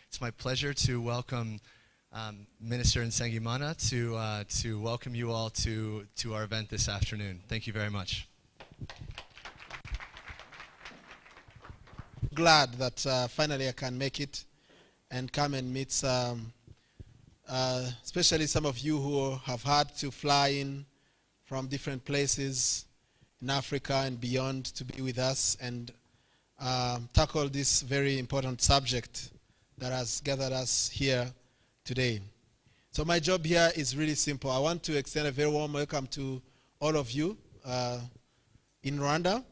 It's my pleasure to welcome Minister Nsengimana to welcome you all to our event this afternoon. Thank you very much. Glad that finally I can make it and come and meet especially some of you who have had to fly in from different places in Africa and beyond to be with us and tackle this very important subject that has gathered us here today. So my job here is really simple. I want to extend a very warm welcome to all of you in Rwanda.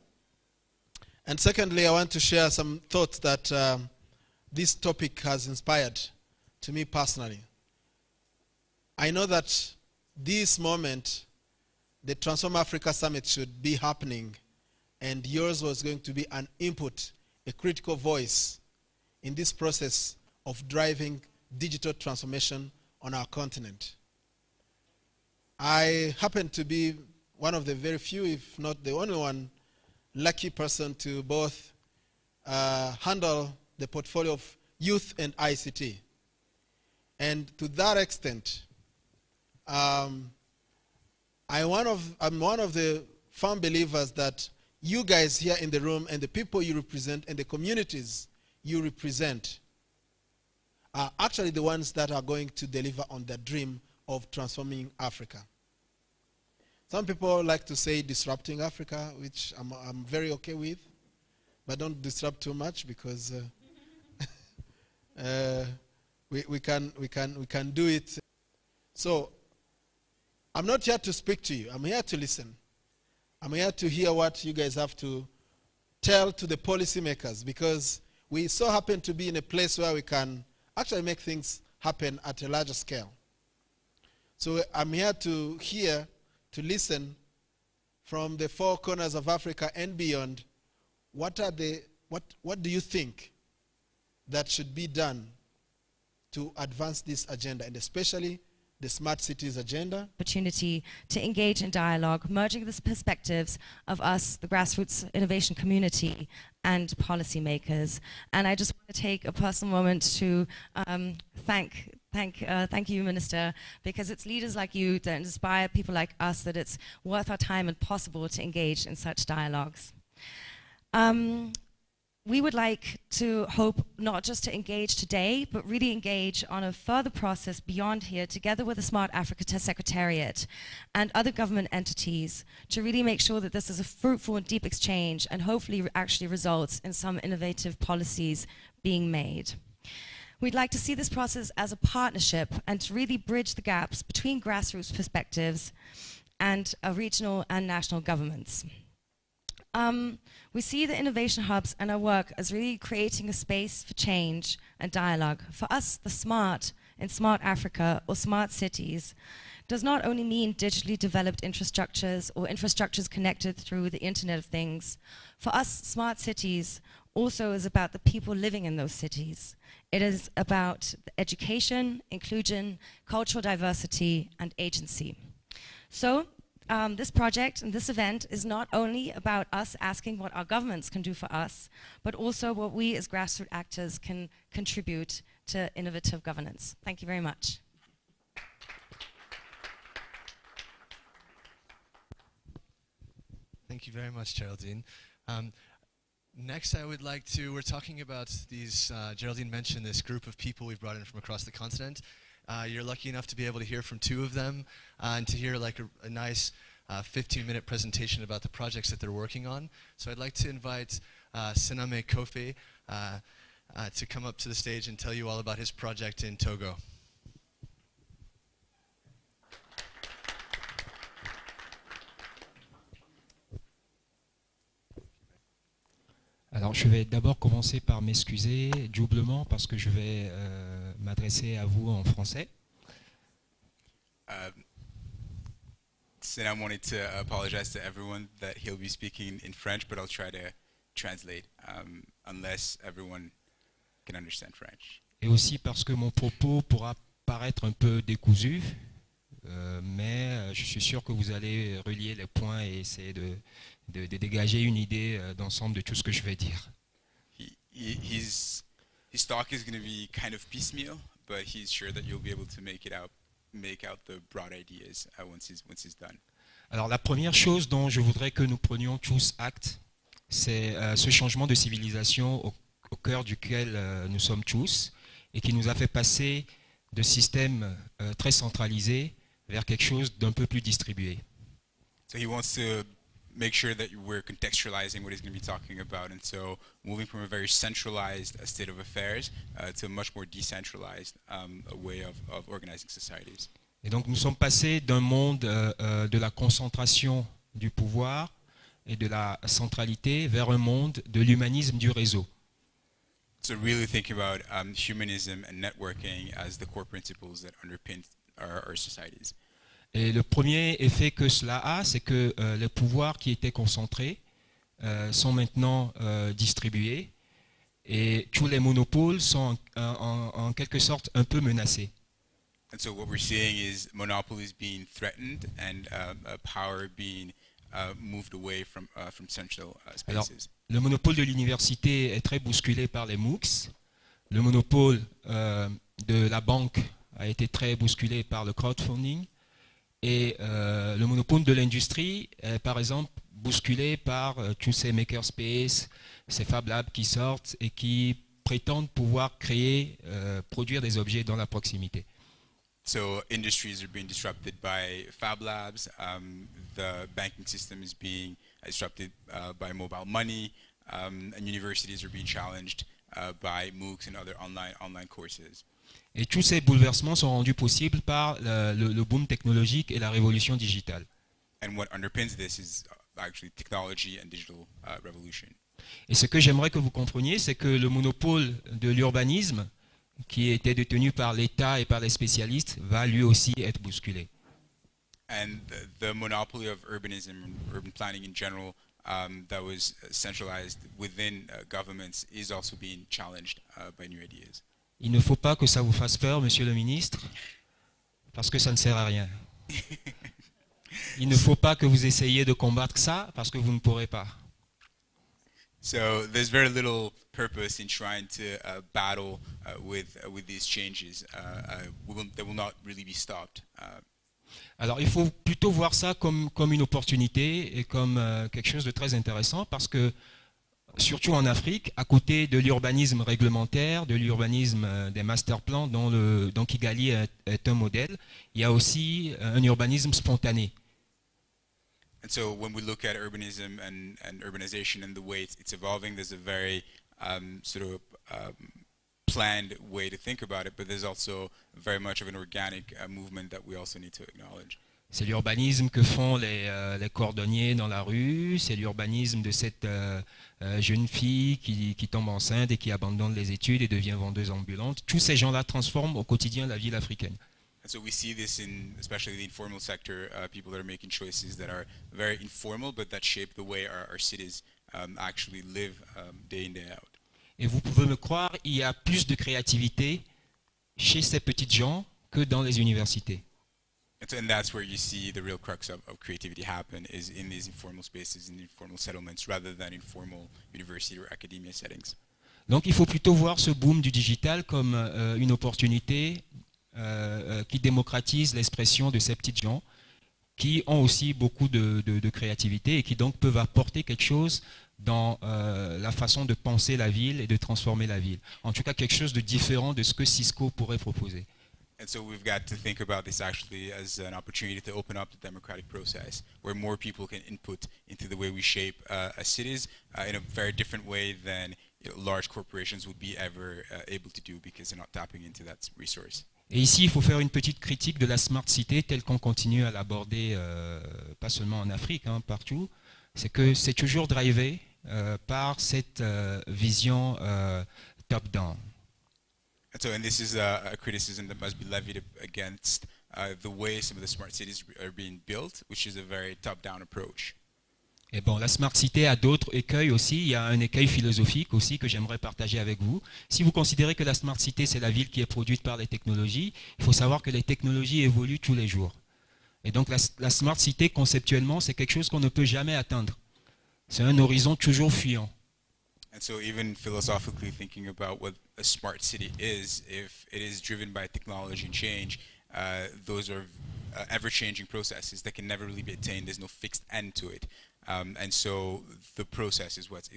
And secondly, I want to share some thoughts that this topic has inspired to me personally. I know that this moment, the Transform Africa Summit should be happening, and yours was going to be an input, a critical voice in this process of driving digital transformation on our continent. I happen to be one of the very few, if not the only one, lucky person to both handle the portfolio of youth and ICT. And to that extent, I'm one of the firm believers that you guys here in the room and the people you represent and the communities you represent are actually the ones that are going to deliver on the dream of transforming Africa. Some people like to say disrupting Africa, which I'm very okay with, but don't disrupt too much because we can do it. So I'm not here to speak to you. I'm here to listen. I'm here to hear what you guys have to tell to the policymakers, because we so happen to be in a place where we can actually make things happen at a larger scale. So I'm here to hear, to listen from the four corners of Africa and beyond. What do you think that should be done to advance this agenda, and especially the smart cities agenda? Opportunity to engage in dialogue, merging the perspectives of us, the grassroots innovation community, and policymakers. And I just want to take a personal moment to thank you, Minister, because it's leaders like you that inspire people like us that it's worth our time and possible to engage in such dialogues. We would like to hope not just to engage today, but really engage on a further process beyond here, together with the Smart Africa Secretariat and other government entities, to really make sure that this is a fruitful and deep exchange and hopefully actually results in some innovative policies being made. We'd like to see this process as a partnership and to really bridge the gaps between grassroots perspectives and regional and national governments. We see the innovation hubs and our work as really creating a space for change and dialogue. For us, the smart in Smart Africa or smart cities does not only mean digitally developed infrastructures or infrastructures connected through the Internet of Things. For us, smart cities also is about the people living in those cities. It is about education, inclusion, cultural diversity, and agency. So, this project and this event is not only about us asking what our governments can do for us, but also what we as grassroots actors can contribute to innovative governance. Thank you very much. Thank you very much, Geraldine. Next, I would like to, we're talking about these, Geraldine mentioned this group of people we've brought in from across the continent. You're lucky enough to be able to hear from two of them and to hear like a nice 15-minute presentation about the projects that they're working on. So I'd like to invite Sename Kofi to come up to the stage and tell you all about his project in Togo. Alors, je vais d'abord commencer par m'excuser doublement parce que je vais m'adresser à vous en français. Sename wanted to apologize to everyone that he'll be speaking in French, but I'll try to translate unless everyone can understand French. Et aussi parce que mon propos pourra paraître un peu décousu. mais je suis sûr que vous allez relier les points et essayer de dégager une idée d'ensemble de tout ce que je vais dire. His talk is going to be kind of piecemeal, but he's sure that you'll be able to make out the broad ideas once he's done. Alors la première chose dont je voudrais que nous prenions tous acte, c'est ce changement de civilisation au cœur duquel nous sommes tous et qui nous a fait passer de systèmes très centralisés vers quelque chose d'un peu plus distribué. So he wants to make sure that we're contextualizing what he's going to be talking about, and so moving from a very centralized state of affairs to a much more decentralized way of organizing societies. Et donc nous sommes passés d'un monde de la concentration du pouvoir et de la centralité vers un monde de l'humanisme du réseau. So really think about humanism and networking as the core principles that underpin our societies. Et le premier effet que cela a, c'est que les pouvoirs qui étaient concentrés sont maintenant distribués et tous les monopoles sont en quelque sorte un peu menacés. And so what we're seeing is monopolies being threatened and power being moved away from central spaces. Alors, le monopole de l'université est très bousculé par les MOOCs. Le monopole de la banque a été très bousculé par le crowdfunding. Et le monopole de l'industrie est par exemple bousculé par tous ces makerspaces, ces Fab Labs qui sortent et qui prétendent pouvoir créer, produire des objets dans la proximité. So industries are being disrupted by Fab Labs. The banking system is being disrupted by mobile money, and universities are being challenged by MOOCs and other online courses. Et tous ces bouleversements sont rendus possibles par le boom technologique et la révolution digitale. And what underpins this is actually technology and digital revolution. Et ce que j'aimerais que vous compreniez, c'est que le monopole de l'urbanisme, qui était détenu par l'État et par les spécialistes, va lui aussi être bousculé. And the monopoly of urbanism and urban planning in general that was centralized within governments is also being challenged by new ideas. Il ne faut pas que ça vous fasse peur, monsieur le ministre, parce que ça ne sert à rien. Il ne faut pas que vous essayiez de combattre ça, parce que vous ne pourrez pas. So there's very little purpose in trying to battle with these changes. They will not really be stopped. Alors il faut plutôt voir ça comme une opportunité et comme quelque chose de très intéressant, parce que surtout en Afrique, à côté de l'urbanisme réglementaire, de l'urbanisme des master plans dont Kigali est un modèle, il y a aussi un urbanisme spontané. And so when we look at urbanism and urbanization and the way it's evolving, there's a very planned way to think about it, but there's also very much of an organic movement that we also need to acknowledge. C'est l'urbanisme que font les cordonniers dans la rue, c'est l'urbanisme de cette jeune fille qui tombe enceinte et qui abandonne les études et devient vendeuse ambulante. Tous ces gens-là transforment au quotidien la ville africaine. And so we see this in especially the informal sector, people that are making choices that are very informal but that shape the way our cities actually live day in, day out. Et vous pouvez me croire, il y a plus de créativité chez ces petites gens que dans les universités. And that's where you see the real crux of creativity happen, is in these informal spaces, in informal settlements, rather than in formal university or academia settings. Donc il faut plutôt voir ce boom du digital comme une opportunité qui démocratise l'expression de ces petites gens qui ont aussi beaucoup de créativité et qui donc peuvent apporter quelque chose dans la façon de penser la ville et de transformer la ville. En tout cas, quelque chose de différent de ce que Cisco pourrait proposer. And so we've got to think about this actually as an opportunity to open up the democratic process, where more people can input into the way we shape cities in a very different way than large corporations would be ever able to do, because they're not tapping into that resource. Et ici, il faut faire une petite critique de la smart city telle qu'on continue à l'aborder, pas seulement en Afrique, hein, partout. C'est que c'est toujours drivé par cette vision top-down. And so, and this is a criticism that must be levied against the way some of the smart cities are being built, which is a very top-down approach. Et bon, la smart city a d'autres écueils aussi. Il y a un écueil philosophique aussi que j'aimerais partager avec vous. Si vous considérez que la smart city, c'est la ville qui est produite par les technologies, il faut savoir que les technologies évoluent tous les jours. Et donc la smart city, conceptuellement, c'est quelque chose qu'on ne peut jamais atteindre. C'est un horizon toujours fuyant. And so even philosophically thinking about what a smart city is, if it is driven by technology and change, those are ever-changing processes that can never really be attained. There's no fixed end to it. And so the process is what's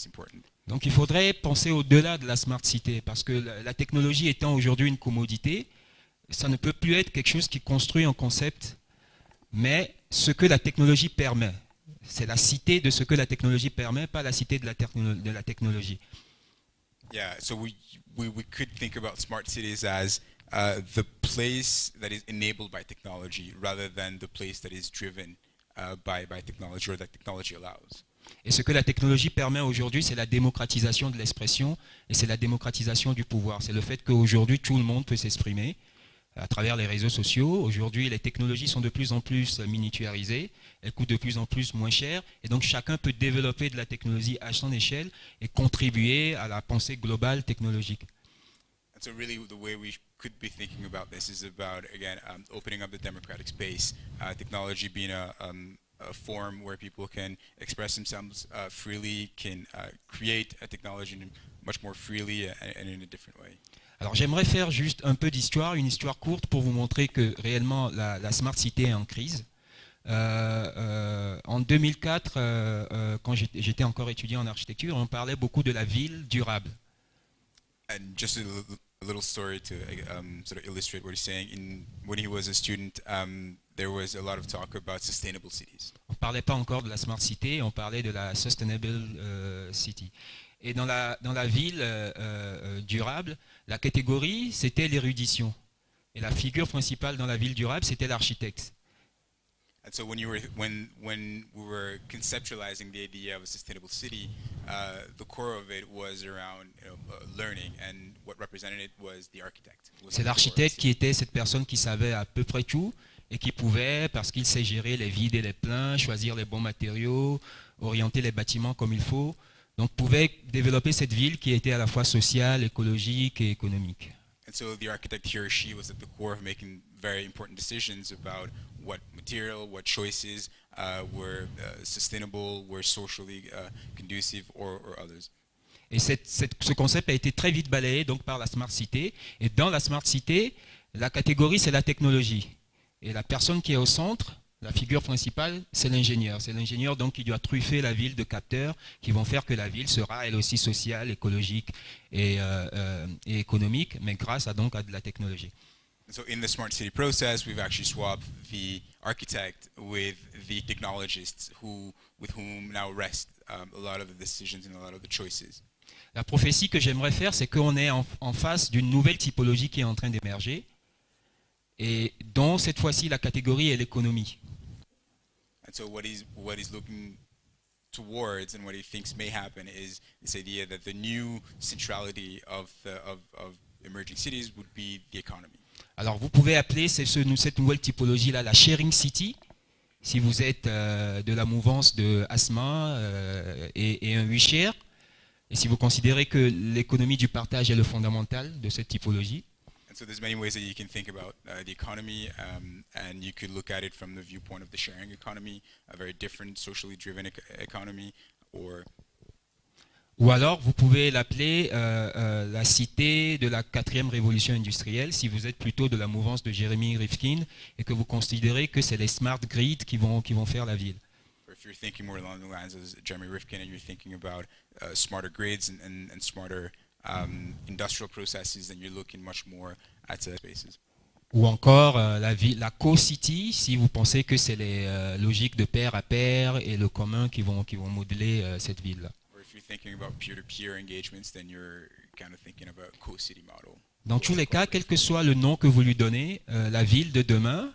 important. Donc il faudrait penser au-delà de la smart city, parce que la technologie étant aujourd'hui une commodité, ça ne peut plus être quelque chose qui construit un concept, mais ce que la technologie permet. C'est la cité de ce que la technologie permet, pas la cité de la technologie. Yeah, so we could think about smart cities as the place that is enabled by technology rather than the place that is driven by technology or that technology allows. Et ce que la technologie permet aujourd'hui, c'est la démocratisation de l'expression et c'est la démocratisation du pouvoir. C'est le fait qu'aujourd'hui, tout le monde peut s'exprimer à travers les réseaux sociaux. Aujourd'hui, les technologies sont de plus en plus miniaturisées, elles coûtent de plus en plus moins cher, et donc chacun peut développer de la technologie à son échelle et contribuer à la pensée globale technologique. And so really the way we could be thinking about this is about, again, opening up the democratic space, technology being a form where people can express themselves freely, can create a technology much more freely and in a different way. Alors j'aimerais faire juste un peu d'histoire, une histoire courte pour vous montrer que réellement la smart city est en crise. En 2004, quand j'étais encore étudiant en architecture, on parlait beaucoup de la ville durable. And just a little story to sort of illustrate what he's saying. When he was a student, there was a lot of talk about sustainable cities. On ne parlait pas encore de la smart city, on parlait de la sustainable city. Et dans la ville durable, la catégorie, c'était l'érudition. Et la figure principale dans la ville durable, c'était l'architecte. And so when we were conceptualizing the idea of a sustainable city, the core of it was around learning, and what represented it was the architect. C'est l'architecte qui était cette personne qui savait à peu près tout et qui pouvait, parce qu'il sait gérer les vides et les pleins, choisir les bons matériaux, orienter les bâtiments comme il faut, donc pouvait développer cette ville qui était à la fois sociale, écologique et économique. And so the architect, he or she, was at the core of making very important decisions about what material, what choices were sustainable, were socially conducive, or others. Et ce concept a été très vite balayé donc par la Smart City. Et dans la Smart City, la catégorie, c'est la technologie. Et la personne qui est au centre, la figure principale, c'est l'ingénieur. C'est l'ingénieur donc qui doit truffer la ville de capteurs qui vont faire que la ville sera elle aussi sociale, écologique et économique, mais grâce à de la technologie. So in the smart city process, we've actually swapped the architect with the technologists with whom now rest a lot of the decisions and a lot of the choices. La prophétie que j'aimerais faire, c'est qu'on est en face d'une nouvelle typologie qui est en train d'émerger et dont cette fois-ci la catégorie est l'économie. And so what he's looking towards and what he thinks may happen is this idea that the new centrality of emerging cities would be the economy. Alors vous pouvez appeler cette nouvelle typologie-là la sharing city, si vous êtes de la mouvance de Asmaa et un WeShare, et si vous considérez que l'économie du partage est le fondamental de cette typologie. And so there's many ways that you can think about the economy, and you could look at it from the viewpoint of the sharing economy, a very different socially driven economy, ou alors vous pouvez l'appeler la cité de la 4e révolution industrielle, si vous êtes plutôt de la mouvance de Jeremy Rifkin et que vous considérez que c'est les smart grids qui vont faire la ville. If you're thinking more along the lines of Jeremy Rifkin and you're thinking about smarter grids and smarter industrial processes, then you're looking much more at spaces. Ou encore la co-city, si vous pensez que c'est les logiques de pair à pair et le commun qui vont modeler cette ville-là. Or if you're thinking about peer-to-peer engagements, then you're kind of thinking about a co-city model. Dans tous les cas, quel que soit le nom que vous lui donnez, la ville de demain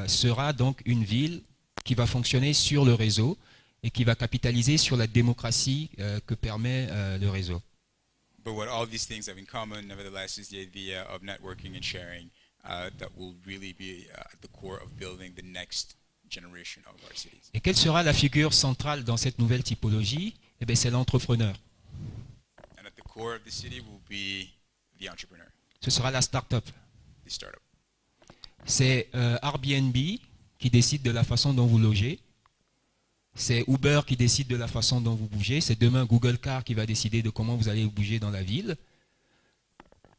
sera donc une ville qui va fonctionner sur le réseau et qui va capitaliser sur la démocratie que permet le réseau. But what all these things have in common, nevertheless, is the idea of networking and sharing that will really be at the core of building the next generation of our cities. Et quelle sera la figure centrale dans cette nouvelle typologie? Eh bien, c'est l'entrepreneur. And at the core of the city will be the entrepreneur, Ce sera la start-up. the startup. C'est Airbnb qui décide de la façon dont vous logez. C'est Uber qui décide de la façon dont vous bougez. C'est demain Google Car qui va décider de comment vous allez bouger dans la ville.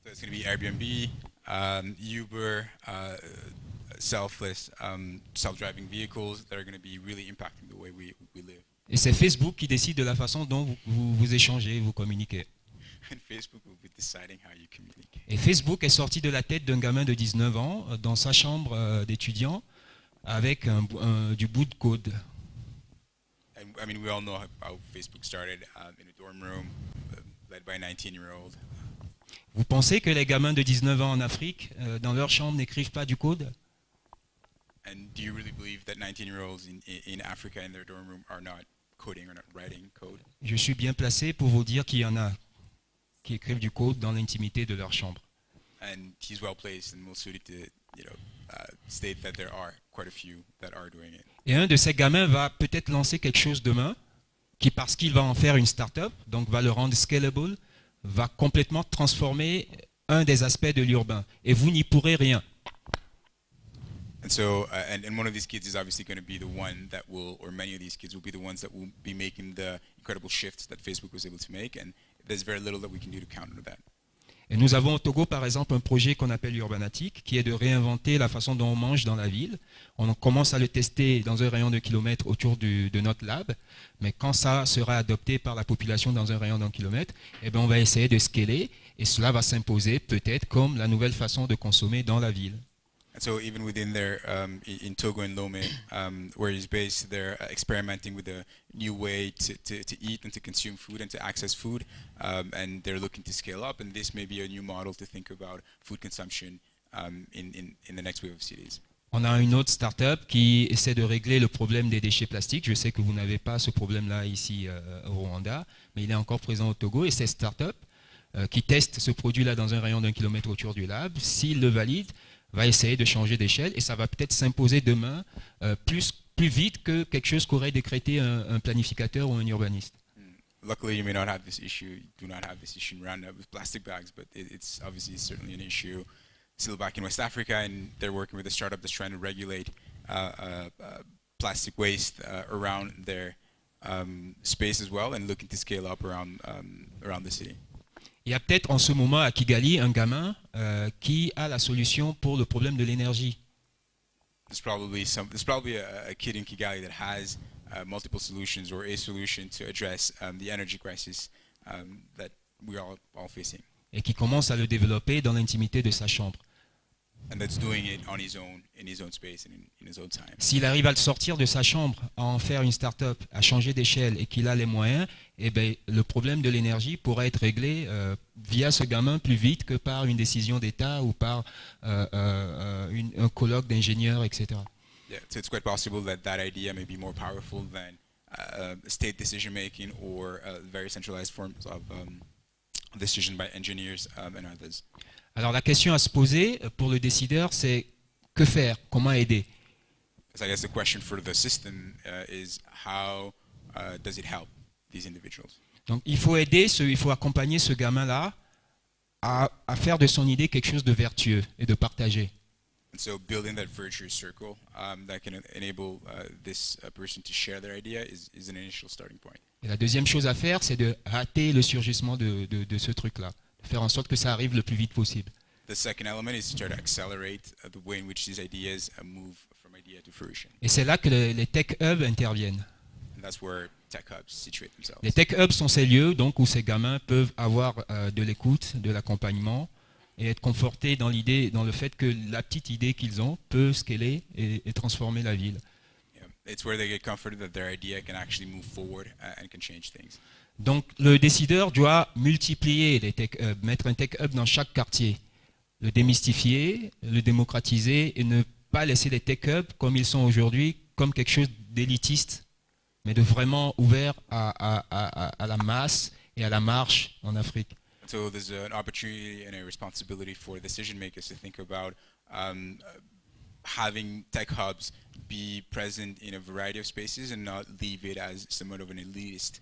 So it's going to be Airbnb, Uber, self-driving vehicles that are going to be really impacting the way we live. Et c'est Facebook qui décide de la façon dont vous échangez, vous communiquez. And Facebook will be deciding how you communicate. Et Facebook est sorti de la tête d'un gamin de 19 ans dans sa chambre d'étudiant avec du bout de code. And I mean, we all know how Facebook started in a dorm room, led by a 19-year-old. Vous pensez que les gamins de 19 ans en Afrique, dans leur chambre, n'écrivent pas du code? And do you really believe that 19-year-olds in Africa in their dorm room are not coding or not writing code? Je suis bien placé pour vous dire qu'il y en a qui écrivent du code dans l'intimité de leur chambre. And he's well placed and well suited to, state that there are quite a few that are doing it. Et un de ces gamins va peut-être lancer quelque chose demain, qui parce qu'il va en faire une start-up, donc va le rendre scalable, va complètement transformer un des aspects de l'urbain. Et vous n'y pourrez rien. And so, and one of these kids is obviously going to be the one that will, or many of these kids will be the ones that will be making the incredible shifts that Facebook was able to make, and there's very little that we can do to counter that. Et nous avons au Togo, par exemple, un projet qu'on appelle Urbanatic, qui est de réinventer la façon dont on mange dans la ville. On commence à le tester dans un rayon de kilomètre autour de notre lab, mais quand ça sera adopté par la population dans un rayon d'un kilomètre, eh bien, on va essayer de scaler, et cela va s'imposer peut-être comme la nouvelle façon de consommer dans la ville. And so even within there, in Togo and Lomé, where he's based, they're experimenting with a new way to eat and to consume food and to access food, and they're looking to scale up, and this may be a new model to think about food consumption in the next wave of cities. On a une autre start-up qui essaie de régler le problème des déchets plastiques. Je sais que vous n'avez pas ce problème-là ici au Rwanda, mais il est encore présent au Togo, et cette start-up qui teste ce produit-là dans un rayon d'un kilomètre autour du lab, s'il le valide, va essayer de changer d'échelle et ça va peut-être s'imposer demain plus vite que quelque chose qu'aurait décrété un planificateur ou un urbaniste. Luckily, you may not have this issue. You do not have this issue in Rwanda with plastic bags, but it's obviously certainly an issue still back in West Africa, and they're working with a startup that's trying to regulate plastic waste around their space as well, and looking to scale up around the city. Il y a peut-être en ce moment à Kigali un gamin qui a la solution pour le problème de l'énergie. There's probably a kid in Kigali that has multiple solutions or a solution to address the energy crisis that we are all facing. Et qui commence à le développer dans l'intimité de sa chambre. And that's doing it on his own, in his own space and in his own time. S'il arrive à le sortir de sa chambre, à en faire une start-up, à changer d'échelle et qu'il a les moyens, eh bien, le problème de l'énergie pourra être réglé via ce gamin plus vite que par une décision d'État ou par un colloque d'ingénieurs, etc. Yeah, so it's quite possible that idea may be more powerful than state decision making or very centralized forms of decision by engineers and others. Alors la question à se poser pour le décideur, c'est que faire, comment aider? So I guess the question for the system is how does it help these individuals? Donc il faut aider, il faut accompagner ce gamin-là à faire de son idée quelque chose de vertueux et de partagé. And so building that virtuous circle that can enable this person to share their idea is an initial starting point. Et la deuxième chose à faire, c'est de hâter le surgissement de ce truc-là, de faire en sorte que ça arrive le plus vite possible. The second element is to try to accelerate the way in which these ideas move from idea to fruition. Et c'est là que les tech hubs interviennent. And that's where tech hubs situate themselves. Les tech hubs sont ces lieux donc, où ces gamins peuvent avoir de l'écoute, de l'accompagnement et être confortés dans l'idée, dans le fait que la petite idée qu'ils ont peut scaler et transformer la ville. It's where they get comforted that their idea can actually move forward and can change things. Donc le décideur doit multiplier les tech hubs, mettre un tech hub dans chaque quartier, le démystifier, le démocratiser et ne pas laisser les tech hubs comme ils sont aujourd'hui comme quelque chose d'élitiste, mais de vraiment ouvert à la masse et à la marche en Afrique. So there's an opportunity and a responsibility for decision makers to think about having tech hubs be present in a variety of spaces and not leave it as somewhat of an elitist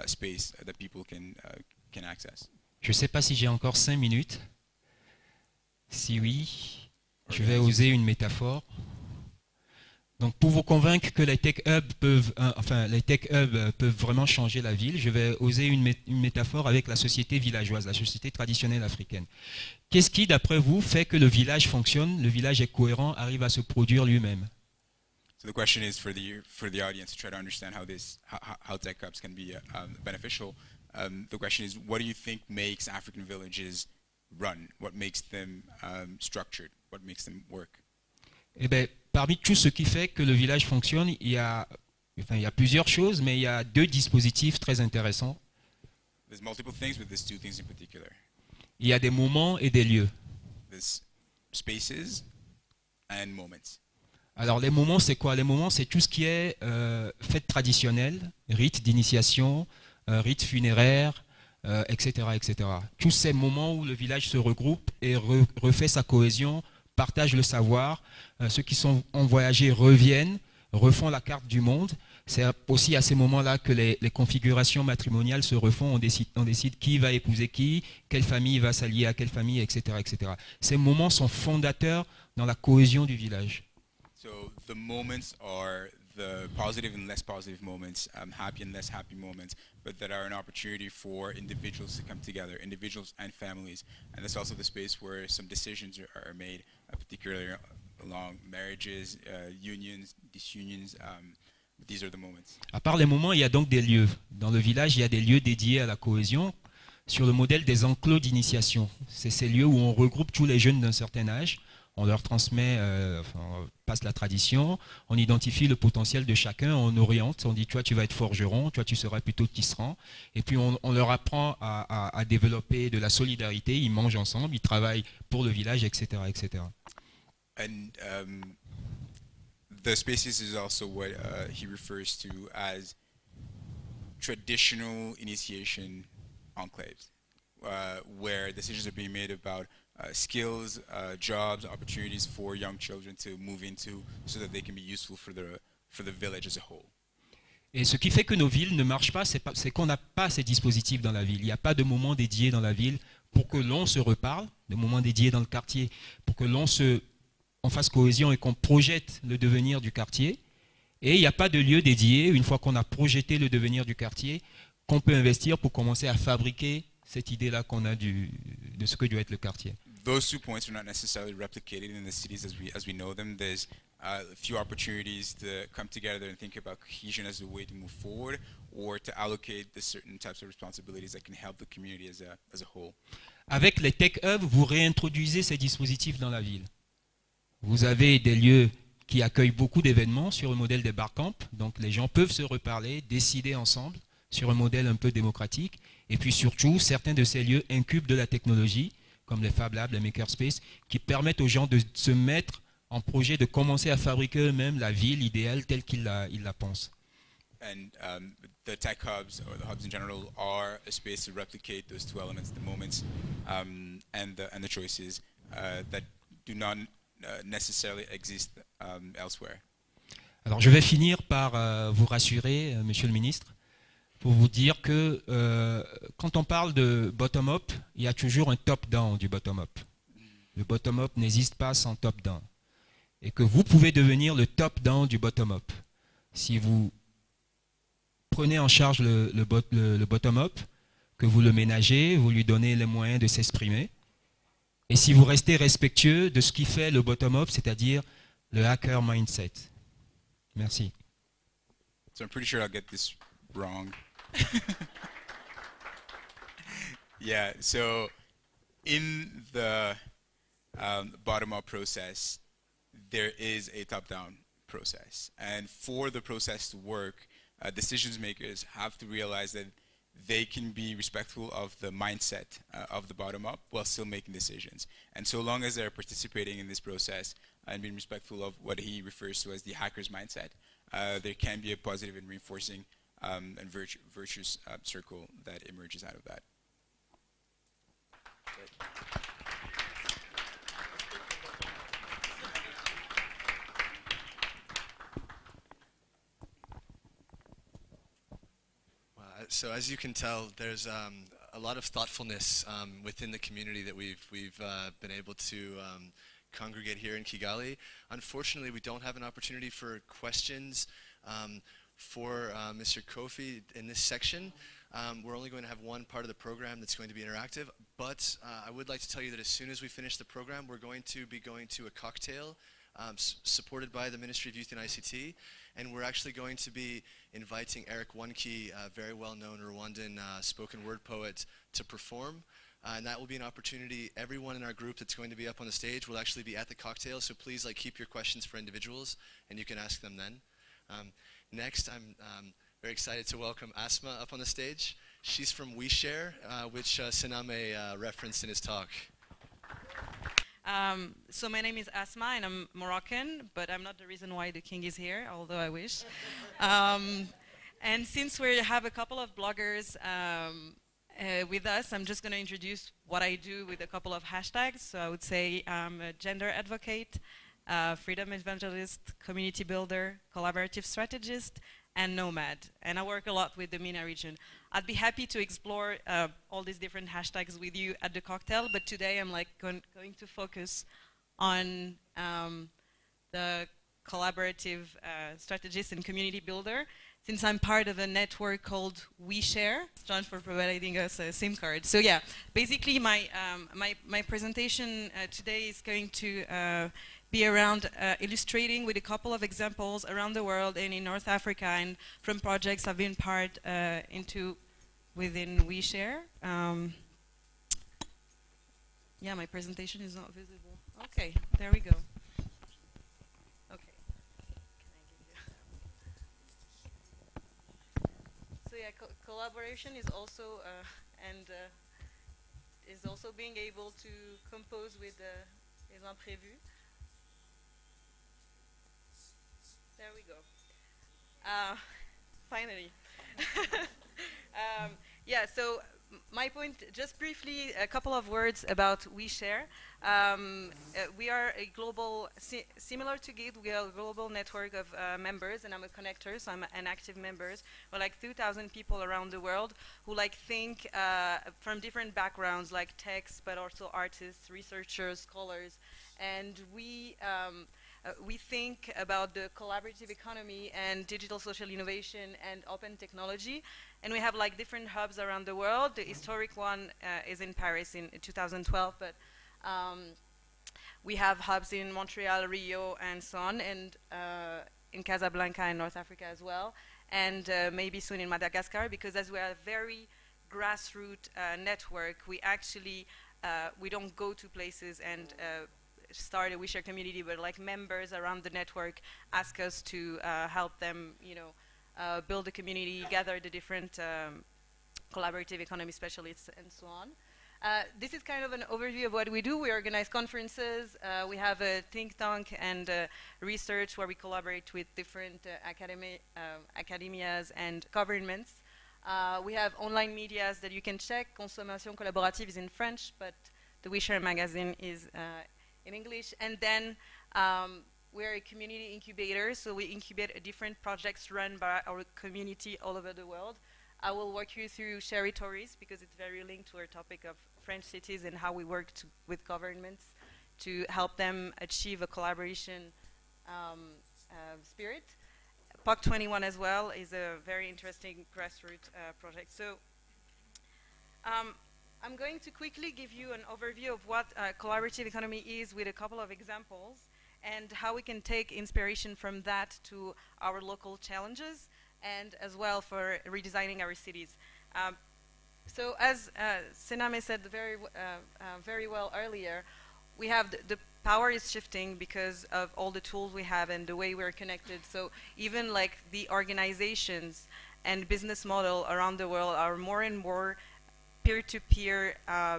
space that people can access. Je ne sais pas si j'ai encore 5 minutes. Si oui, Je vais oser une métaphore. Donc, pour vous convaincre que les tech hubs peuvent vraiment changer la ville, je vais oser une métaphore avec la société villageoise, la société traditionnelle africaine. Qu'est-ce qui, d'après vous, fait que le village fonctionne, le village est cohérent, arrive à se produire lui-même? So the question is for the audience to try to understand how tech hubs can be beneficial. The question is, what do you think makes African villages run? What makes them structured? What makes them work? Eh bien, parmi tout ce qui fait que le village fonctionne, il y a plusieurs choses, mais il y a deux dispositifs très intéressants. There's multiple things, but there's two things in particular. Il y a des moments et des lieux. There's spaces and moments. Alors les moments, c'est quoi? Les moments, c'est tout ce qui est fête traditionnelle, rite d'initiation, rite funéraire, etc., etc. Tous ces moments où le village se regroupe et refait sa cohésion, partage le savoir. Ceux qui sont en voyagé reviennent, refont la carte du monde. C'est aussi à ces moments-là que les configurations matrimoniales se refont. On décide qui va épouser qui, quelle famille va s'allier à quelle famille, etc., etc. Ces moments sont fondateurs dans la cohésion du village. So the moments are the positive and less positive moments, happy and less happy moments, but that are an opportunity for individuals to come together, individuals and families. And that's also the space where some decisions are made, particularly along marriages, unions, disunions. These are the moments. À part les moments, il y a donc des lieux. Dans le village, il y a des lieux dédiés à la cohésion sur le modèle des enclos d'initiation. C'est ces lieux où on regroupe tous les jeunes d'un certain âge. On leur transmet, on passe la tradition, on identifie le potentiel de chacun, on oriente, on dit toi tu vas être forgeron, toi tu seras plutôt tisserand, et puis on leur apprend à développer de la solidarité, ils mangent ensemble, ils travaillent pour le village, etc. etc. And the spaces is also what he refers to as traditional initiation enclaves, where decisions are being made about skills, jobs, opportunities for young children to move into so that they can be useful for the village as a whole. Et ce qui fait que nos villes ne marchent pas, c'est qu'on n'a pas ces dispositifs dans la ville. Il n'y a pas de moment dédié dans la ville pour que l'on se reparle, de moments dédiés dans le quartier, pour que on fasse cohésion et qu'on projette le devenir du quartier. Et il n'y a pas de lieu dédié, une fois qu'on a projeté le devenir du quartier, qu'on peut investir pour commencer à fabriquer cette idée-là qu'on a de ce que doit être le quartier. Those 2 points are not necessarily replicated in the cities as we know them. There's a few opportunities to come together and think about cohesion as a way to move forward, or to allocate the certain types of responsibilities that can help the community as a whole. Avec les tech hubs, vous réintroduisez ces dispositifs dans la ville. Vous avez des lieux qui accueillent beaucoup d'événements sur le modèle des barcamps, donc les gens peuvent se reparler, décider ensemble sur un modèle un peu démocratique. Et puis surtout, certains de ces lieux incubent de la technologie, comme les Fab Labs, les Makerspace, qui permettent aux gens de se mettre en projet, de commencer à fabriquer eux-mêmes la ville idéale telle qu'ils la pensent. And the tech hubs, or the hubs in general, are a space to replicate those two elements, the moments and the choices that do not necessarily exist elsewhere. Alors je vais finir par vous rassurer, Monsieur le Ministre, pour vous dire que quand on parle de bottom-up, il y a toujours un top-down du bottom-up. Le bottom-up n'existe pas sans top-down. Et que vous pouvez devenir le top-down du bottom-up. Si vous prenez en charge le bottom-up, que vous le ménagez, vous lui donnez les moyens de s'exprimer. Et si vous restez respectueux de ce qui fait le bottom-up, c'est-à-dire le hacker mindset. Merci. So I'm pretty sure I'll get this wrong. Yeah, so in the bottom-up process, there is a top-down process. And for the process to work, decision makers have to realize that they can be respectful of the mindset of the bottom-up while still making decisions. And so long as they're participating in this process and being respectful of what he refers to as the hacker's mindset, there can be a positive and reinforcing and virtuous circle that emerges out of that. So as you can tell, there's a lot of thoughtfulness within the community that we've been able to congregate here in Kigali. Unfortunately, we don't have an opportunity for questions for Mr. Kofi in this section. We're only going to have one part of the program that's going to be interactive, but I would like to tell you that as soon as we finish the program, we're going to be going to a cocktail supported by the Ministry of Youth and ICT, and we're actually going to be inviting Eric Wanki, a very well-known Rwandan spoken word poet, to perform. And that will be an opportunity. Everyone in our group that's going to be up on the stage will actually be at the cocktail, so please keep your questions for individuals, and you can ask them then. Next, I'm very excited to welcome Asma up on the stage. She's from WeShare, which Sename referenced in his talk. So my name is Asma and I'm Moroccan, but I'm not the reason why the king is here, although I wish. And since we have a couple of bloggers with us, I'm just going to introduce what I do with a couple of hashtags. So I would say I'm a gender advocate, freedom evangelist, community builder, collaborative strategist, and nomad. And I work a lot with the MENA region. I'd be happy to explore all these different hashtags with you at the cocktail, but today I'm going to focus on the collaborative strategist and community builder, since I'm part of a network called WeShare. John for providing us a SIM card. So yeah, basically my presentation today is going to be around illustrating with a couple of examples around the world and in North Africa and from projects I've been part within WeShare. Yeah, my presentation is not visible. Okay, there we go. Okay. So yeah, collaboration is also is also being able to compose with les imprévus. There we go. Finally. Yeah, so my point, just briefly, a couple of words about WeShare. We are a global, similar to Git, we are a global network of members, and I'm a connector, so I'm an active member. We're like 2,000 people around the world who think from different backgrounds, like techs, but also artists, researchers, scholars, and we think about the collaborative economy and digital social innovation and open technology. And we have different hubs around the world. The historic one is in Paris in 2012, but we have hubs in Montreal, Rio, and so on, and in Casablanca and North Africa as well, and maybe soon in Madagascar, because as we are a very grassroots network, we actually, we don't go to places and start a WeShare community, but members around the network ask us to help them, build a community, gather the different collaborative economy specialists, and so on. This is kind of an overview of what we do. We organize conferences. We have a think tank and research where we collaborate with different academias and governments. We have online medias that you can check. Consommation collaborative is in French, but the WeShare magazine is in English. And then we're a community incubator, so we incubate different projects run by our community all over the world. I will walk you through territories because it's very linked to our topic of French cities and how we work with governments to help them achieve a collaboration spirit. POC 21 as well is a very interesting grassroots project. So I'm going to quickly give you an overview of what collaborative economy is with a couple of examples and how we can take inspiration from that to our local challenges and as well for redesigning our cities. So as Sename said very well earlier, we have the power is shifting because of all the tools we have and the way we're connected. So even the organizations and business model around the world are more and more peer-to-peer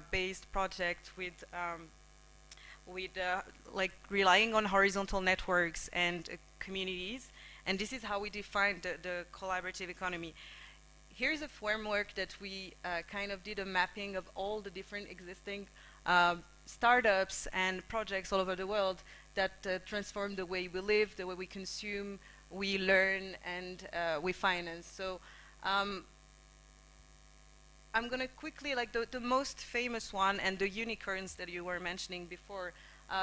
based projects with relying on horizontal networks and communities. And this is how we define the collaborative economy. Here's a framework that we kind of did a mapping of all the different existing startups and projects all over the world that transform the way we live, the way we consume, we learn, and we finance. So I'm going to quickly, the most famous one and the unicorns that you were mentioning before,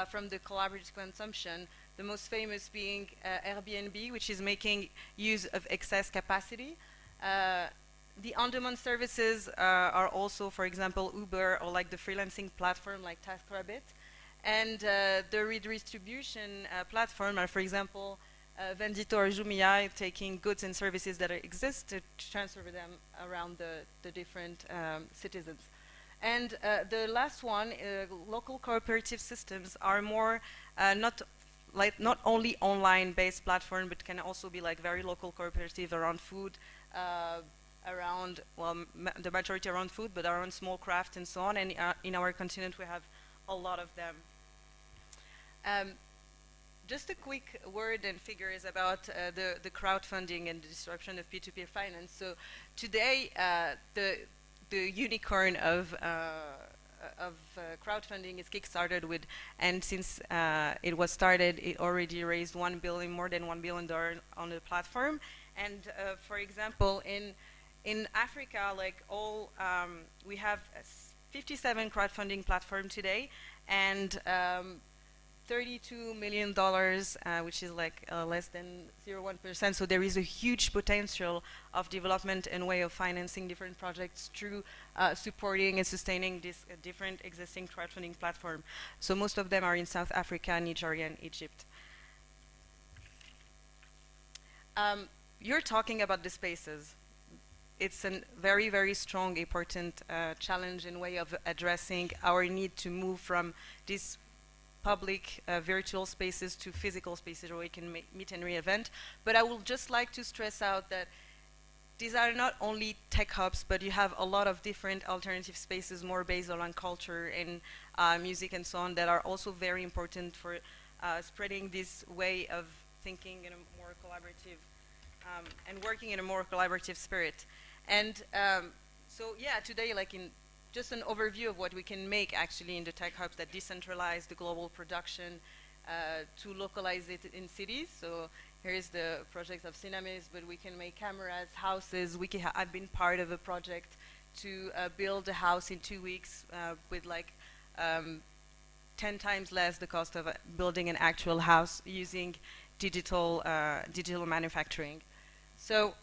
from the collaborative consumption, the most famous being Airbnb, which is making use of excess capacity. The on-demand services are also, for example, Uber, or like the freelancing platform like TaskRabbit. And the redistribution platform are, for example, Vendito or Jumia, taking goods and services that exist to transfer them around the different citizens. And the last one, local cooperative systems are more not only online-based platform, but can also be like very local cooperative around food, around, well, the majority around food, but around small craft and so on. And in our continent, we have a lot of them. Just a quick word and figures about the crowdfunding and the disruption of peer-to-peer finance. So today, the unicorn of crowdfunding is kickstarted with, and since it was started, it already raised more than $1 billion on the platform. And for example, in Africa, like we have 57 crowdfunding platforms today, and $32 million, which is like less than 0.1%. So there is a huge potential of development and way of financing different projects through supporting and sustaining this different existing crowdfunding platform. So most of them are in South Africa, Nigeria, and Egypt. You're talking about the spaces. It's a very, very strong, important challenge and way of addressing our need to move from this public virtual spaces to physical spaces where we can meet and re-event. But I would just like to stress out that these are not only tech hubs, but you have a lot of different alternative spaces more based on culture and music and so on that are also very important for spreading this way of thinking in a more collaborative and working in a more collaborative spirit. And so yeah, today, like in just an overview of what we can make actually in the tech hubs that decentralize the global production to localize it in cities. So here's the project of Sename, but we can make cameras, houses. I've been part of a project to build a house in 2 weeks with like 10 times less the cost of building an actual house using digital manufacturing. So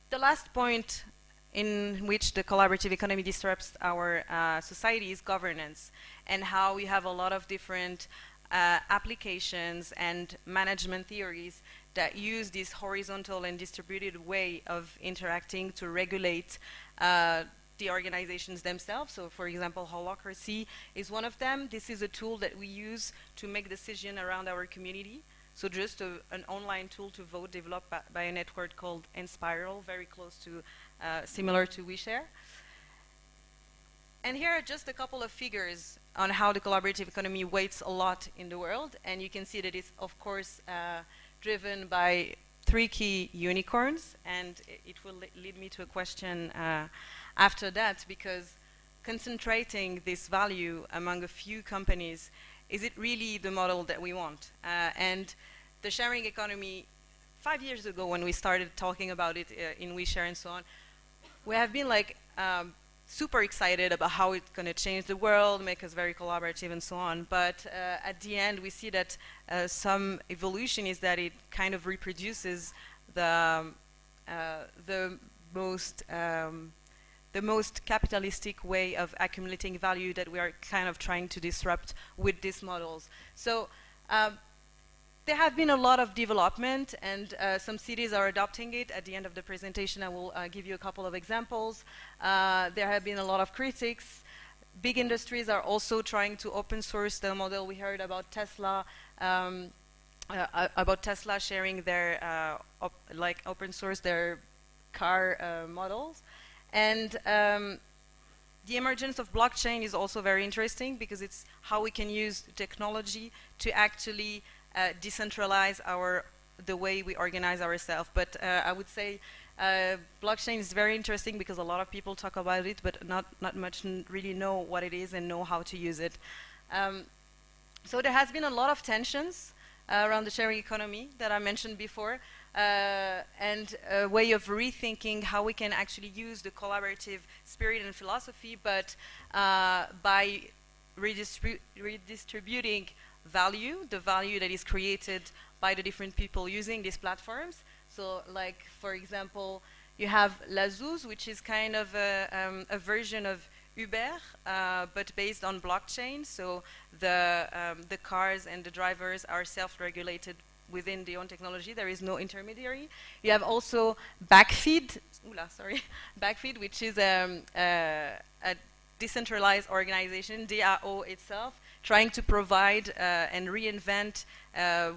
the last point in which the collaborative economy disrupts our society is governance, and how we have a lot of different applications and management theories that use this horizontal and distributed way of interacting to regulate the organizations themselves. So for example, holacracy is one of them. This is a tool that we use to make decisions around our community. So just an online tool to vote developed by a network called Enspiral, very close to, similar to WeShare. And here are just a couple of figures on how the collaborative economy weights a lot in the world. And you can see that it's, of course, driven by 3 key unicorns. And it will lead me to a question after that, because concentrating this value among a few companies, is it really the model that we want? And the sharing economy, 5 years ago when we started talking about it in WeShare and so on, we have been like super excited about how it's going to change the world, make us very collaborative and so on. But at the end, we see that some evolution is that it kind of reproduces the most capitalistic way of accumulating value that we are kind of trying to disrupt with these models. So there have been a lot of development, and some cities are adopting it. At the end of the presentation, I will give you a couple of examples. There have been a lot of critics. Big industries are also trying to open source the model. We heard about Tesla sharing their, open source their car models. And the emergence of blockchain is also very interesting, because it's how we can use technology to actually decentralize the way we organize ourselves. But I would say blockchain is very interesting because a lot of people talk about it, but not much really know what it is and know how to use it. So there has been a lot of tensions around the sharing economy that I mentioned before, and a way of rethinking how we can actually use the collaborative spirit and philosophy, but by redistributing value, the value that is created by the different people using these platforms. So like, for example, you have La Zouz, which is kind of a version of Uber, but based on blockchain. So the cars and the drivers are self-regulated within their own technology. There is no intermediary. You have also Backfeed, Backfeed, which is a decentralized organization, DAO itself, trying to provide and reinvent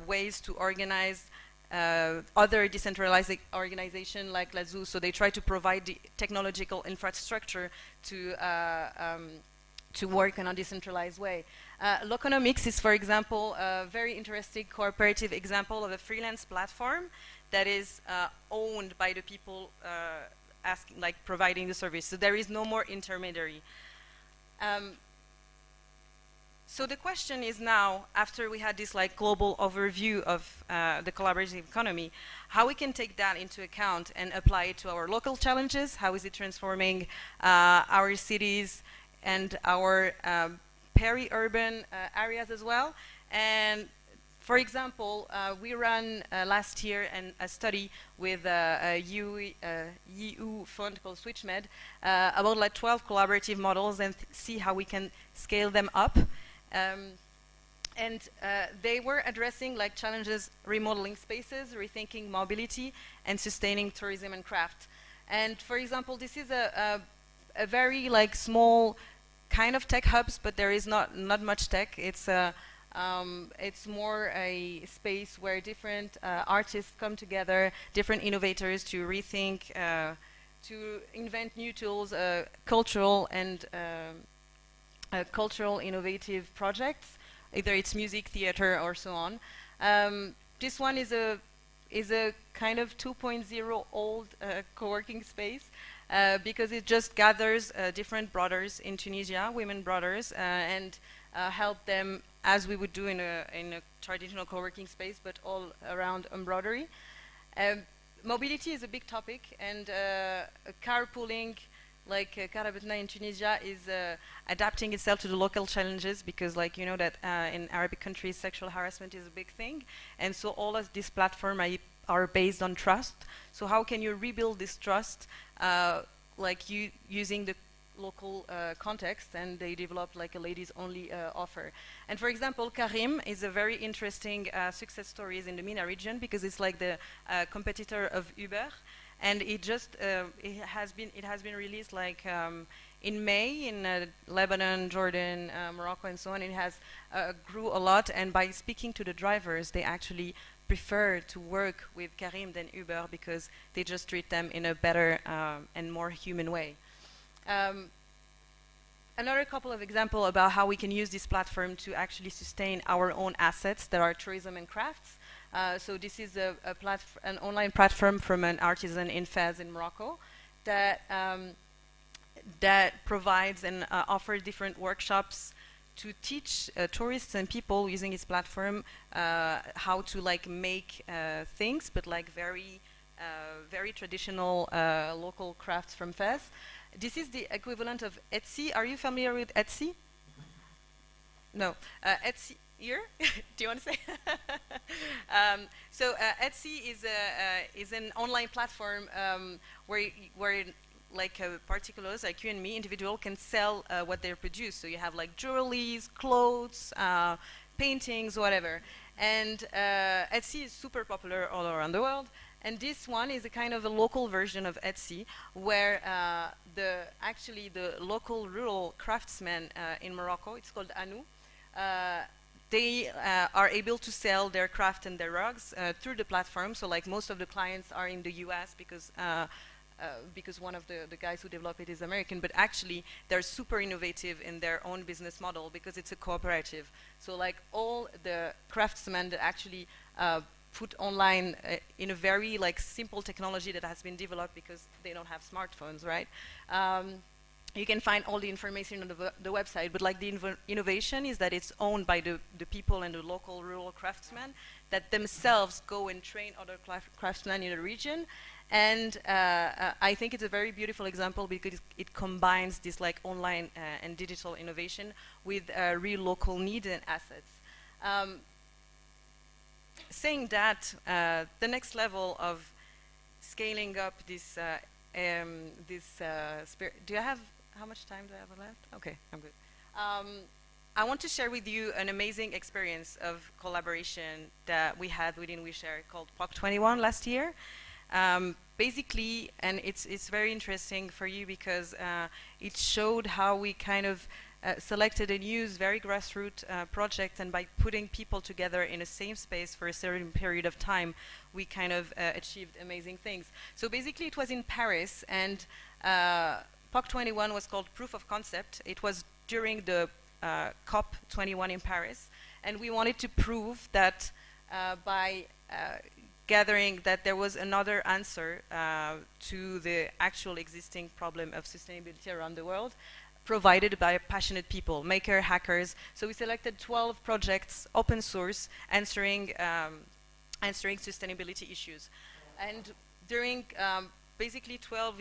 ways to organize other decentralized organizations like La Zouz. So they try to provide the technological infrastructure to work in a decentralized way. Loconomics is, for example, a very interesting cooperative example of a freelance platform that is owned by the people providing the service. So there is no more intermediary. So the question is now, after we had this global overview of the collaborative economy, how we can take that into account and apply it to our local challenges. How is it transforming our cities and our peri-urban areas as well? And for example, we ran last year a study with a EU fund called SwitchMed about 12 collaborative models and see how we can scale them up. They were addressing challenges, remodeling spaces, rethinking mobility, and sustaining tourism and craft. And for example, this is a very small kind of tech hubs, but there is not much tech. It's more a space where different artists come together, different innovators to rethink, to invent new tools, cultural and cultural innovative projects, either it's music, theater, or so on. This one is a kind of 2.0 old co-working space because it just gathers different brothers in Tunisia, women brothers, and help them as we would do in a traditional co-working space, but all around embroidery. Mobility is a big topic, and carpooling, like Karabetna in Tunisia, is adapting itself to the local challenges because, you know, that in Arabic countries sexual harassment is a big thing, and so all of these platforms are based on trust. So how can you rebuild this trust, using the local context? And they developed a ladies-only offer. And for example, Karim is a very interesting success stories in the MENA region because it's the competitor of Uber. And it just it has been released in May in Lebanon, Jordan, Morocco, and so on. It has grew a lot, and by speaking to the drivers, they actually prefer to work with Karim than Uber because they just treat them in a better and more human way. Another couple of examples about how we can use this platform to actually sustain our own assets that are tourism and crafts. So this is an online platform from an artisan in Fez in Morocco that provides and offers different workshops to teach tourists and people using its platform how to make things, but very traditional local crafts from Fez. This is the equivalent of Etsy. Are you familiar with Etsy? No. Etsy. Here? Do you want to say? So Etsy is an online platform where particulars like you and me, individual, can sell what they produce. So you have jewelries, clothes, paintings, whatever. And Etsy is super popular all around the world. And this one is a kind of a local version of Etsy, where actually the local rural craftsmen in Morocco, it's called Anou, they are able to sell their craft and their rugs through the platform. So most of the clients are in the US because one of the guys who developed it is American, but actually they're super innovative in their own business model because it's a cooperative. So all the craftsmen that actually put online in a very simple technology that has been developed because they don't have smartphones, right? you can find all the information on the website, but like the innovation is that it's owned by the people and the local rural craftsmen that themselves go and train other craftsmen in the region. And I think it's a very beautiful example because it combines this like online and digital innovation with real local needs and assets. Saying that, the next level of scaling up this, do I have, how much time do I have left? Okay, I'm good. I want to share with you an amazing experience of collaboration that we had within WeShare called POC21 last year. Basically, and it's very interesting for you because it showed how we kind of selected and used very grassroots projects, and by putting people together in the same space for a certain period of time, we kind of achieved amazing things. So basically it was in Paris, and POC21 was called Proof of Concept. It was during the COP21 in Paris, and we wanted to prove that by gathering that there was another answer to the actual existing problem of sustainability around the world, provided by passionate people, maker, hackers. So we selected 12 projects, open source, answering sustainability issues. And during basically 5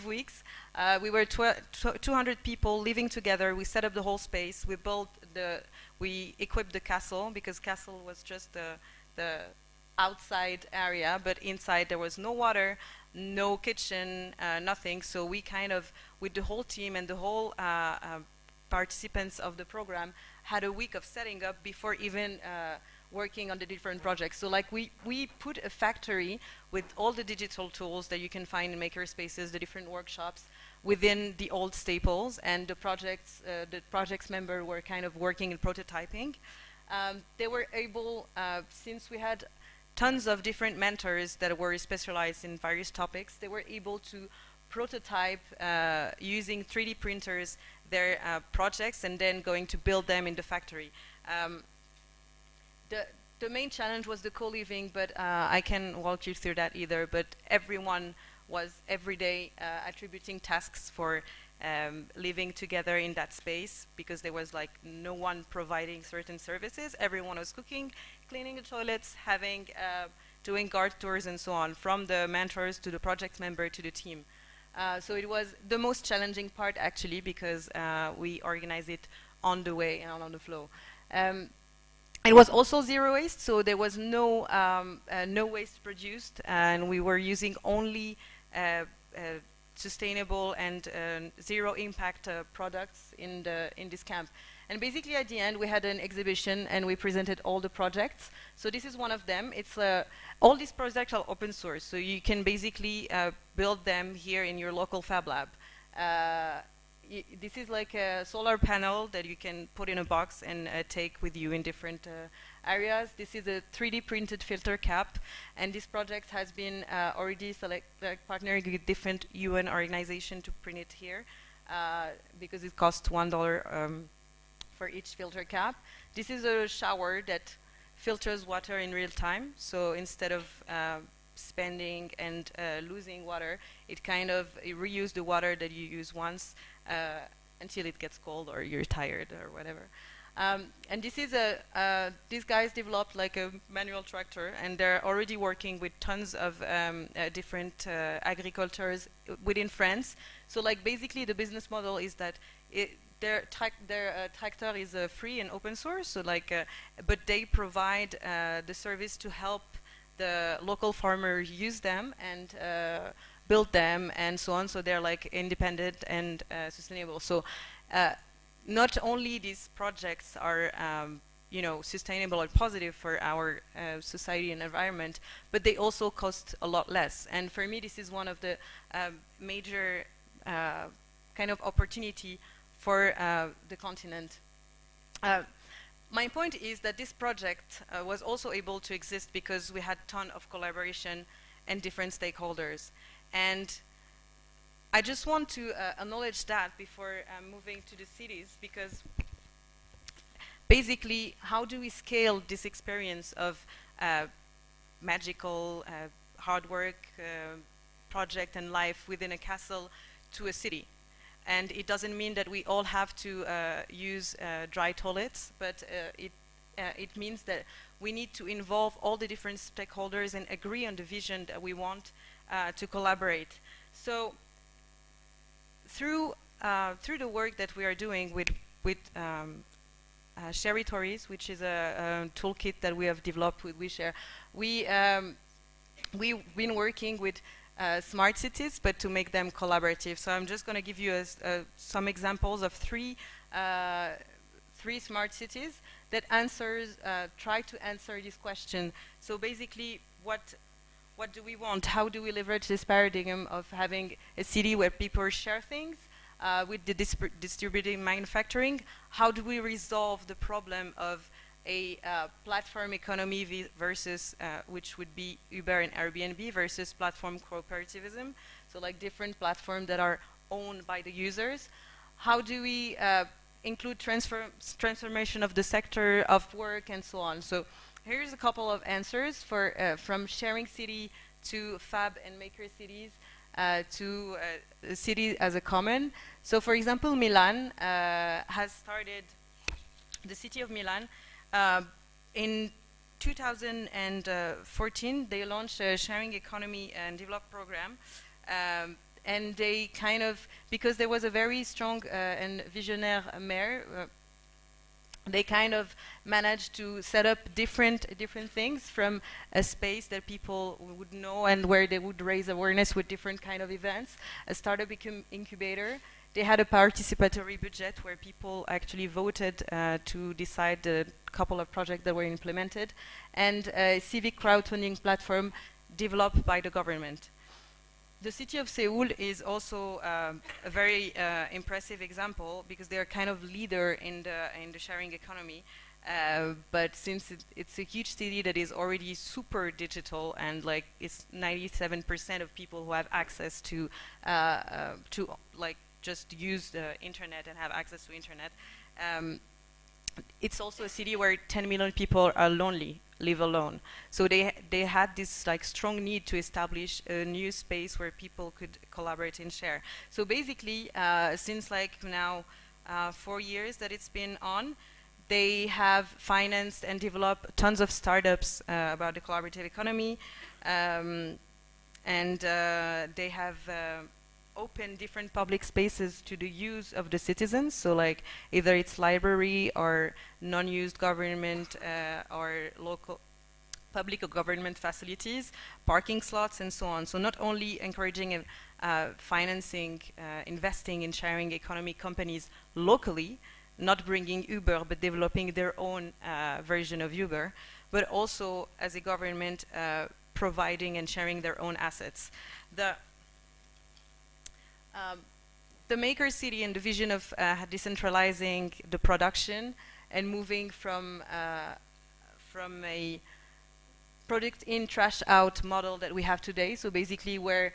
weeks, we were 200 people living together. We set up the whole space. We equipped the castle, because castle was just the outside area, but inside there was no water, no kitchen, nothing. So we kind of, with the whole team and the whole participants of the program, had a week of setting up before even working on the different projects. So like we put a factory with all the digital tools that you can find in makerspaces, the different workshops, within the old staples, and the projects members were kind of working in prototyping. They were able, since we had tons of different mentors that were specialized in various topics, they were able to prototype using 3D printers their projects, and then going to build them in the factory. The main challenge was the co-living, but I can walk you through that either, but everyone was every day attributing tasks for living together in that space, because there was like no one providing certain services. Everyone was cooking, cleaning the toilets, doing guard tours and so on, from the mentors to the project member to the team. So it was the most challenging part actually, because we organized it on the way and on the flow. It was also zero waste, so there was no waste produced, and we were using only sustainable and zero impact products in this camp. And basically at the end we had an exhibition and we presented all the projects. So this is one of them. It's all these projects are open source, so you can basically build them here in your local Fab Lab. This is like a solar panel that you can put in a box and take with you in different areas. This is a 3D printed filter cap, and this project has been already partnering with different UN organizations to print it here, because it costs $1 for each filter cap. This is a shower that filters water in real time, so instead of spending and losing water, it kind of reuse the water that you use once until it gets cold or you're tired or whatever. And this is these guys developed like a manual tractor, and they're already working with tons of different agricultures within France. So like basically the business model is that their tractor is free and open source. So like, but they provide the service to help the local farmers use them and build them and so on. So they're like independent and sustainable. So not only these projects are you know, sustainable or positive for our society and environment, but they also cost a lot less. And for me, this is one of the major kind of opportunity for the continent. My point is that this project was also able to exist because we had a ton of collaboration and different stakeholders. And I just want to acknowledge that before moving to the cities, because basically, how do we scale this experience of magical hard work project and life within a castle to a city. And it doesn't mean that we all have to use dry toilets, but it means that we need to involve all the different stakeholders and agree on the vision that we want to collaborate. So through the work that we are doing with Sharitories, which is a toolkit that we have developed with WeShare, we've been working with smart cities, but to make them collaborative. So I'm just going to give you some examples of three smart cities that try to answer this question. So basically, what do we want? How do we leverage this paradigm of having a city where people share things with the distributed manufacturing? How do we resolve the problem of a platform economy versus, which would be Uber and Airbnb, versus platform cooperativism, so like different platforms that are owned by the users? How do we include transformation of the sector of work and so on? So here's a couple of answers for from sharing city to fab and maker cities to a city as a common. So for example, Milan has started, the city of Milan, in 2014, they launched a sharing economy and develop program. And they kind of, because there was a very strong and visionaire mayor, they kind of managed to set up different things from a space that people would know and where they would raise awareness with different kind of events, a startup incubator. They had a participatory budget where people actually voted to decide the couple of projects that were implemented, and a civic crowdfunding platform developed by the government. The city of Seoul is also a very impressive example, because they are kind of leader in the sharing economy. But since it's a huge city that is already super digital, and like it's 97% of people who have access to like just use the internet and have access to internet. It's also a city where 10 million people are lonely, live alone. So they had this like strong need to establish a new space where people could collaborate and share. So basically, since like now 4 years that it's been on, they have financed and developed tons of startups about the collaborative economy, and they have open different public spaces to the use of the citizens. So like either it's library or non-used government or local public or government facilities, parking slots, and so on. So not only encouraging financing, investing in sharing economy companies locally, not bringing Uber, but developing their own version of Uber, but also as a government providing and sharing their own assets. The maker city and the vision of decentralizing the production and moving from a product in, trash out model that we have today. So basically where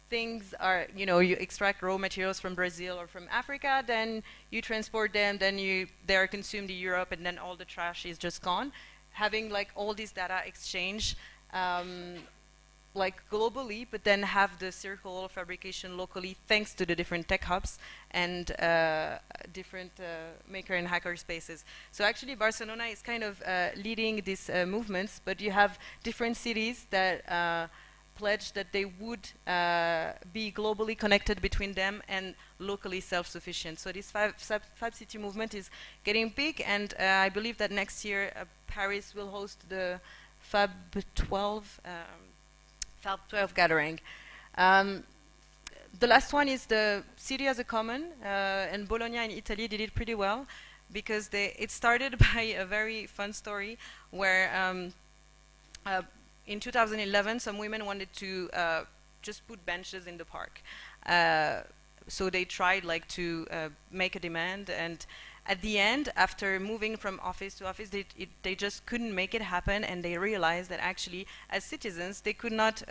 things are, you know, you extract raw materials from Brazil or from Africa, then you transport them, then they are consumed in Europe, and then all the trash is just gone. Having like all this data exchange like globally, but then have the circle fabrication locally, thanks to the different tech hubs and different maker and hacker spaces. So actually Barcelona is kind of leading these movements, but you have different cities that pledge that they would be globally connected between them and locally self-sufficient. So this Fab City movement is getting big, and I believe that next year Paris will host the Fab 12 gathering. The last one is the city as a common, and Bologna in Italy did it pretty well, because it started by a very fun story where in 2011 some women wanted to just put benches in the park. So they tried like to make a demand, and at the end, after moving from office to office, they just couldn't make it happen, and they realized that actually, as citizens, they could not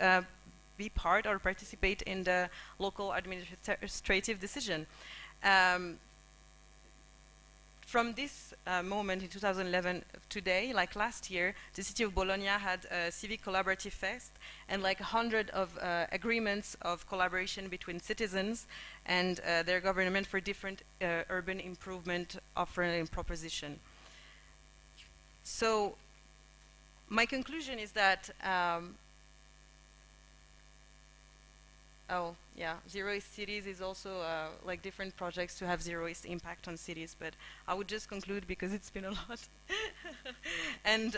be part or participate in the local administrative decision. from this moment in 2011 today, like last year, the city of Bologna had a civic collaborative fest and like 100 of agreements of collaboration between citizens and their government for different urban improvement offer and proposition. So my conclusion is that zero waste cities is also like different projects to have zero waste impact on cities, but I would just conclude because it's been a lot. And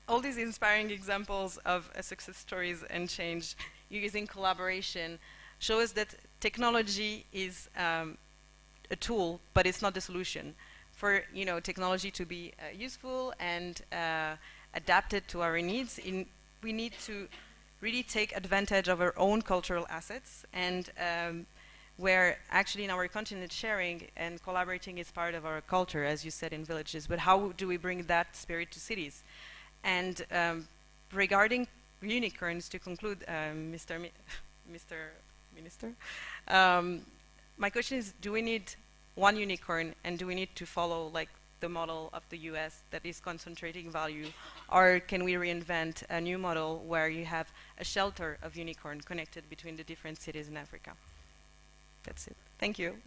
all these inspiring examples of success stories and change using collaboration show us that technology is a tool, but it's not the solution. For technology to be useful and adapted to our needs, we need to really take advantage of our own cultural assets, and where actually in our continent sharing and collaborating is part of our culture, as you said, in villages. But how do we bring that spirit to cities? And regarding unicorns, to conclude, Mr. Minister, my question is, do we need one unicorn, and do we need to follow like the model of the US that is concentrating value, or can we reinvent a new model where you have a shelter of unicorn connected between the different cities in Africa? That's it. Thank you.